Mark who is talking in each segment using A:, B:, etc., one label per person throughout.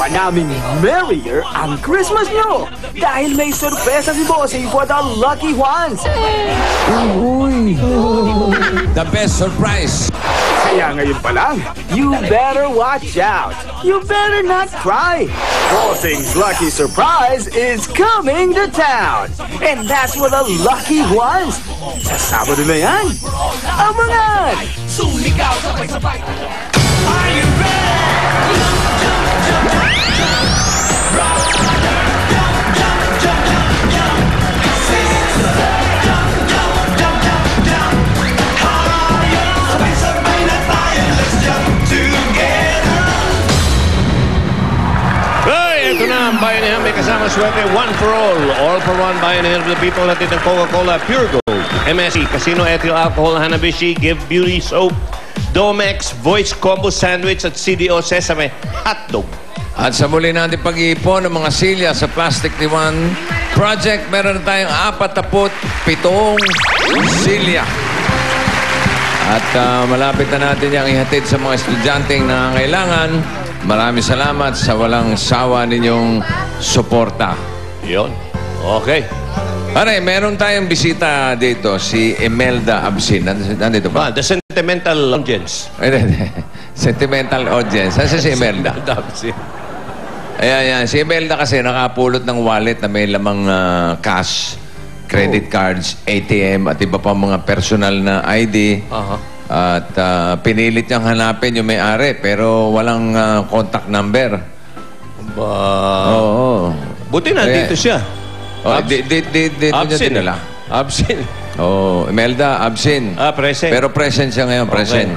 A: pa naming merrier ang Christmas nyo dahil may sorpresa si Bossing for the lucky ones.
B: Uy! The best surprise!
A: Kaya ngayon pa lang, you better watch out. You better not cry. Bossing's lucky surprise is coming to town. And that's for the lucky ones. Sa Sabado na yan, abangan! Sumigaw sabay-sabay. Are you ready?
C: Ito na ang bayanihan, may kasama swerte, one for all for one bayanihan of the people natin ng Coca-Cola Pure Gold, MSC, Casino Ethyl Alcohol, Hanabishi, Give Beauty Soap, Domex, Voice Combo Sandwich at CDO Sesame Hotdog.
B: At sa muli natin pag-iipon ng mga silya sa Plastic Diwan Project, meron na tayong 47 silya. At malapit na natin yung ihatid sa mga estudyanteng nangangailangan. Maraming salamat sa walang sawa ninyong suporta.
C: Yun. Okay.
B: Pare, meron tayong bisita dito, si Imelda Absin. Nandito ba?
C: The sentimental audience.
B: Sentimental audience. Saan si Imelda? Ayan. Si Imelda kasi nakapulot ng wallet na may lamang cash, credit cards, ATM, at iba pa mga personal na ID. At pinilit niyang hanapin yung may-ari pero walang contact number. Oo.
C: Buti na, dito siya.
B: Dito niya dinala.
C: Absin.
B: Imelda, Absin.
C: Present.
B: Pero present siya ngayon, present.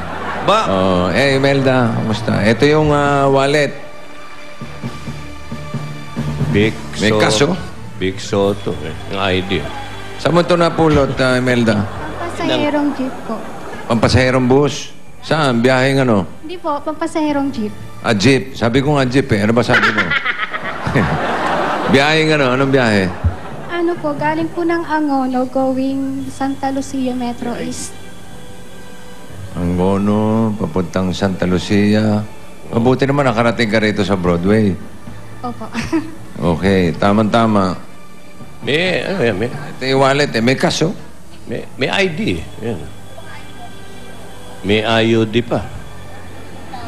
B: Imelda, kamusta? Ito yung wallet. May kaso?
C: Big Soto. Yung ID.
B: Saan mo ito napulot, Imelda?
D: Pampasahirong jeep po.
B: Pampasahirong bus? Saan? Biyaheng ano?
D: Hindi po, pampasahirong jeep.
B: Jeep. Sabi ko nga jeep eh. Ano ba sabi mo? Biyaheng ano? Anong biyahe?
D: Ano po, galing po ng Angono, going Santa Lucia Metro East.
B: Angono, papuntang Santa Lucia. Mabuti naman nakarating ka rito sa Broadway.
D: Opo.
B: Okay, tamang-tama.
C: May
B: Ito yung wallet eh. May kaso?
C: may ID. Yan. May IOD pa.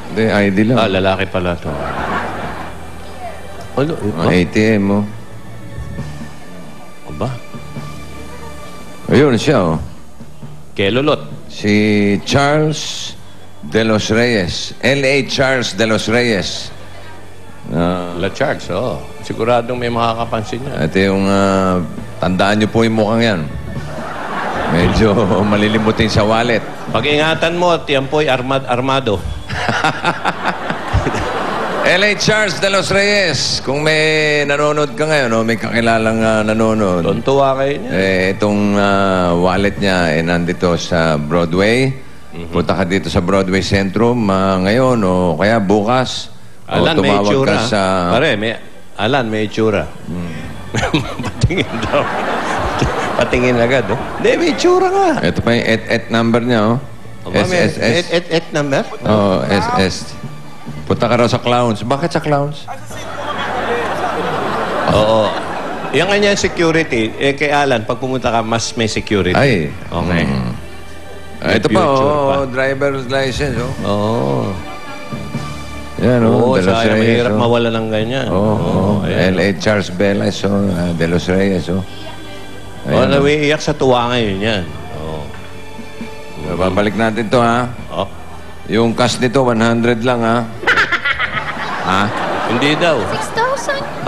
B: Hindi, ID lang.
C: Lalaki pala ito. Ano?
B: ATM mo.
C: Aba?
B: Ayun siya, oh.
C: Kelolot.
B: Si Charles De Los Reyes. L.A. Charles De Los Reyes.
C: La Charles, siguradong may makakapansin niya.
B: Ito yung, tandaan niyo po yung mukhang yan. Medyo malilimutin sa wallet.
C: Pag-ingatan mo at yan po'y armado.
B: L.A. Charles De Los Reyes, kung may nanonood ka ngayon, may kakilalang nanonood.
C: Tuntua kayo niya.
B: Itong wallet niya nandito sa Broadway. Punta ka dito sa Broadway Centrum ngayon o kaya bukas.
C: Alan, may
B: tumawag
C: itsura.
B: ka sa...
C: Pare, may itsura. Patingin daw. Patingin agad, Hindi, may itsura nga.
B: Ito pa yung et number niya, SSS.
C: Et number?
B: SS. Punta ka raw sa Clowns. Bakit sa Clowns?
C: Oo. Yung kanya security, kay Alan, pag pumunta ka, mas may security.
B: Ay.
C: Okay.
B: Ito pa, driver's license,
C: Oo.
B: Yan,
C: sayang, mahirap mawala ng ganyan.
B: L.A. Charles Velas, De Los Reyes,
C: Nawiiyak sa tuwa ngayon yan.
B: Babalik natin to, ha? Yung cash nito, 100 lang, ha?
C: Hindi daw.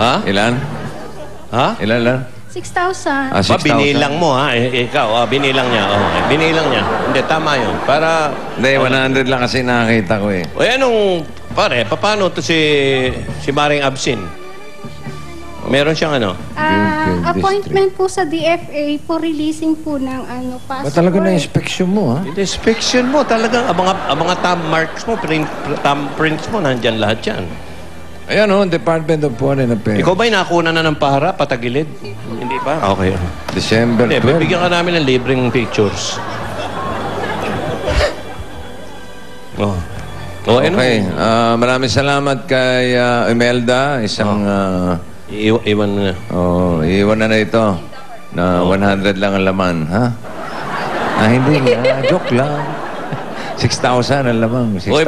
D: 6,000.
B: Ilan? Ilan lang?
D: 6,000.
B: 6,000.
C: Binilang mo, ha? Ikaw, binilang niya. Binilang niya. Hindi, tama yun. Para...
B: Hindi, 100 lang kasi nakakita ko, eh.
C: Anong... Pare, paano to si Maring Absin? Meron siyang
D: Appointment po sa DFA for releasing po ng passport.
B: Ba't talaga na-inspection mo, ha?
C: Inspection mo, talagang ang mga thumb marks mo, thumb prints mo, nandyan lahat yan.
B: Ayan, Department of Foreign Affairs.
C: Ikaw ba'y nakuna na ng para, patagilid? Hindi pa? Okay.
B: December 12.
C: Bibigyan ka namin ng libreng pictures.
B: Okay. Maraming salamat kay Imelda. Isang...
C: Iwan mo na.
B: iwan na ito. Na 100 lang ang laman. Ha? Hindi. Joke lang. 6,000 ang laman. 6,000.
C: Oy,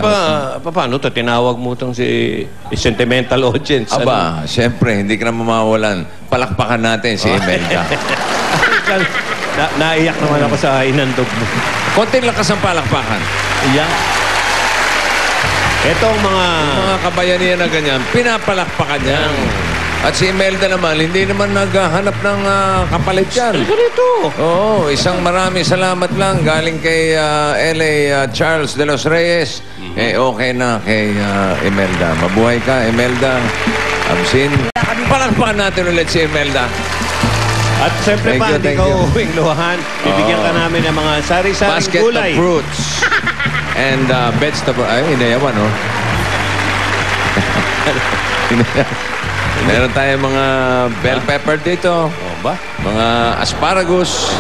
C: paano ito? Tinawag mo itong si sentimental audience.
B: Aba, siyempre, hindi ka na mamawalan. Palakpakan natin si Imelda.
C: Naiyak naman ako sa inandog mo.
B: Konting lakas ang palakpakan.
C: Iyak. Itong mga
B: kabayanihan na ganyan, pinapalakpakan niya. At si Imelda naman, hindi naman naghahanap ng kapalit yan.
C: Ganito.
B: Oo, isang maraming salamat lang galing kay L.A. Charles de los Reyes. Okay na kay Imelda. Mabuhay ka, Imelda. Absin. Palakpakan natin ulit si Imelda.
C: At siyempre pa, hindi ka uuwing luwahan. Bibigyan ka namin ng mga sari-saring
B: basket
C: gulay.
B: Basket of fruits. And vegetable. Ay, inayawan, no? Meron tayong mga bell pepper dito.
C: Ba?
B: Mga asparagus.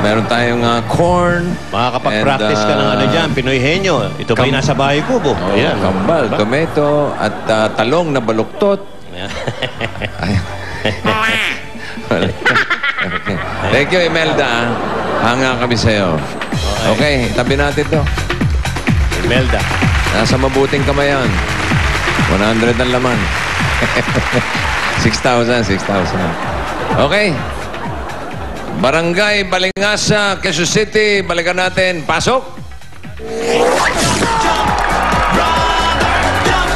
B: Meron tayong corn.
C: Makakapag-practice ka ng ano dyan, Pinoy henyo. Ito ba'y nasa bahay ko, bo? Ayan.
B: Kambal, tomato, at talong na baluktot. Thank you, Imelda. Hanga kami sa'yo. Okay, tabi natin to.
C: Imelda.
B: Nasa mabuting kamayan. 100 ang laman. 6,000. Okay. Barangay Balingasa, Quezon City. Balikan natin. Pasok.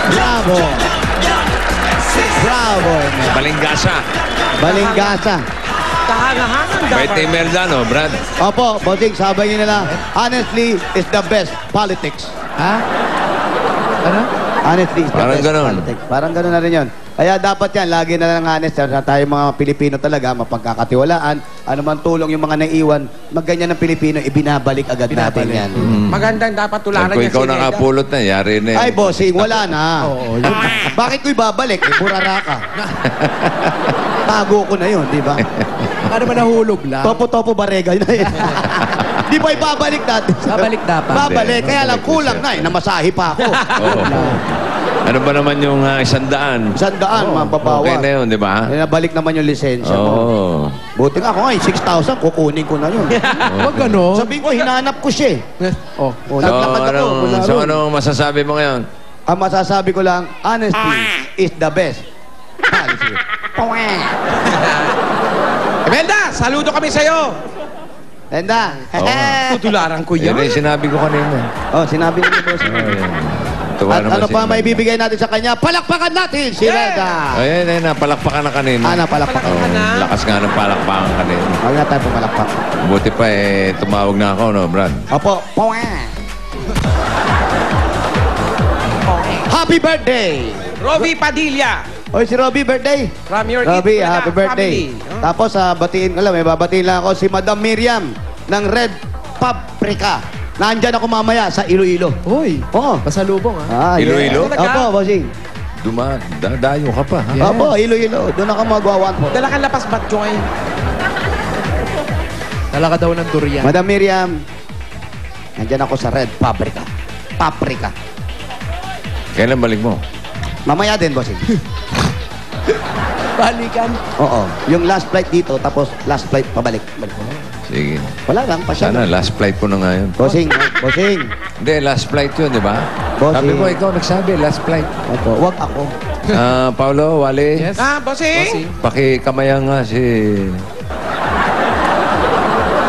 E: Bravo! Bravo!
B: Balingasa.
E: Balingasa.
B: Bait ni Imelda, no, Brad?
E: Opo, bossing, sabay niyo na lang. Honestly, is the best politics.
F: Ha? Ano?
E: Honestly, is the
B: Parang
E: best
B: ganon.
E: politics. Parang ganun na rin yun. Kaya dapat yan, lagi na lang honest. Tayo mga Pilipino talaga, mapagkakatiwalaan. Ano man tulong yung mga naiiwan, magganyan ng Pilipino, ibinabalik agad natin yan.
F: Magandang dapat tularan
B: Kung
F: niya
B: ikaw
F: si Imelda.
B: nakapulot na, yari na yan.
E: Ay, bossing, wala na. Bakit ko ibabalik? Burara ka. Tago ko na yun, di ba?
F: Ano ba nahulog lang?
E: Topo-topo barega na yun. Di ba ibabalik natin?
F: Babalik dapat.
E: Babalik. Kaya lang, kulang na eh. Namasahe pa ako.
B: Ano ba naman yung 100?
E: 100, mababawa.
B: Okay na yun, di ba?
E: Nabalik naman yung lisensya
B: Oo.
E: mo. Buti nga ako ngayon, 6,000, kukunin ko na yun.
F: Huwag gano'n.
E: Sabihin ko, hinanap ko siya eh.
F: Oh.
E: Naglakad ako.
B: So, anong masasabi mo ngayon?
E: Ang masasabi ko lang, honesty is the best. Policy.
F: Imelda, saludo kami sa'yo.
E: Tenda.
F: Tutularan ko
B: Yan
F: yan.
B: yung sinabi ko kanina.
E: Oh, sinabi niyo boss.
B: Tuwa
E: At
B: naman
E: ano
B: si
E: pa
B: Imelda.
E: may bibigay natin sa kanya? Palakpakan natin si Reda.
B: Ayan, napalakpakan na kanina.
E: Palakpakan.
B: Lakas nga ng palakpakan kanina.
E: Huwag na tayo pumalakpak.
B: Buti pa tumawag na ako, no, Brad?
E: Opo. Happy birthday!
F: Robbie Padilla.
E: Oy, si Robbie, birthday.
F: From your
E: Robbie,
F: Eat
E: happy birthday.
F: family.
E: Tapos, batiin ko lang, may babatiin lang ako si Madam Miriam ng Red Paprika. Nandyan ako mamaya sa Iloilo.
F: Uy,
E: Oo.
F: pasalubong ha.
B: Iloilo?
F: Talaga?
E: Opo, bossing.
B: Dadayo ka pa, ha?
F: Yeah.
E: Opo, Iloilo. Doon ako magwawan po.
F: Dala kang lapas bat joy. Dala ka daw ng durian.
E: Madam Miriam, nandyan ako sa Red Paprika. Paprika.
B: Kailan balik mo?
E: Mamaya din, bossing.
F: Balikan.
E: Oo. Yung last flight dito, tapos last flight pabalik.
B: Sige.
E: Wala lang, pasya
B: Sana,
E: lang.
B: last flight ko na ngayon.
E: Bossing, bossing.
B: Hindi, last flight yun, di ba?
E: Bossing.
B: Sabi mo, ikaw nagsabi, last flight.
E: Opo, wag ako.
B: Paulo, Wally,
F: Yes. Ah, bossing.
B: pakikamayan nga si...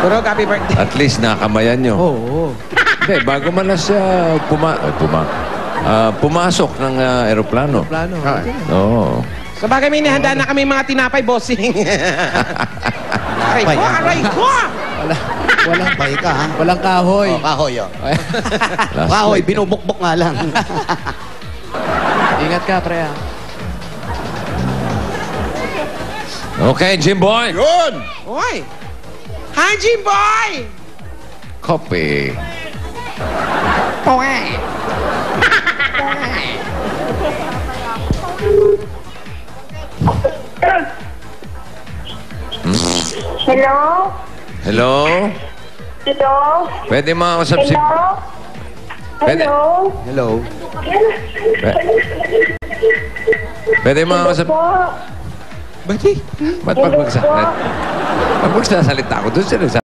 F: Durog, happy birthday.
B: At least nakamayan nyo.
F: Oo.
B: Hindi, bago man na siya pumasok ng aeroplano.
F: Plano.
B: Oo.
F: Sa bagay, may nihanda na kami mga tinapay, bossing. Aray ko, aray ko!
E: Walang bay ka, ha?
F: Walang kahoy.
E: Oh, kahoy, oh.
B: Last
E: Kahoy,
B: flight.
E: binubukbok nga lang.
F: Ingat ka, pre. ah.
B: Okay, Jimboy.
E: Yun!
F: Oy! Hi, Jimboy!
B: Copy.
G: Hello?
B: Hello?
G: Hello?
B: Pwede makausap si...
G: Hello?
B: Pwede.
G: Hello?
E: Hello.
B: Pwede mga usap.
F: Ba't eh?
B: Ba't pag magsasalita ako doon sila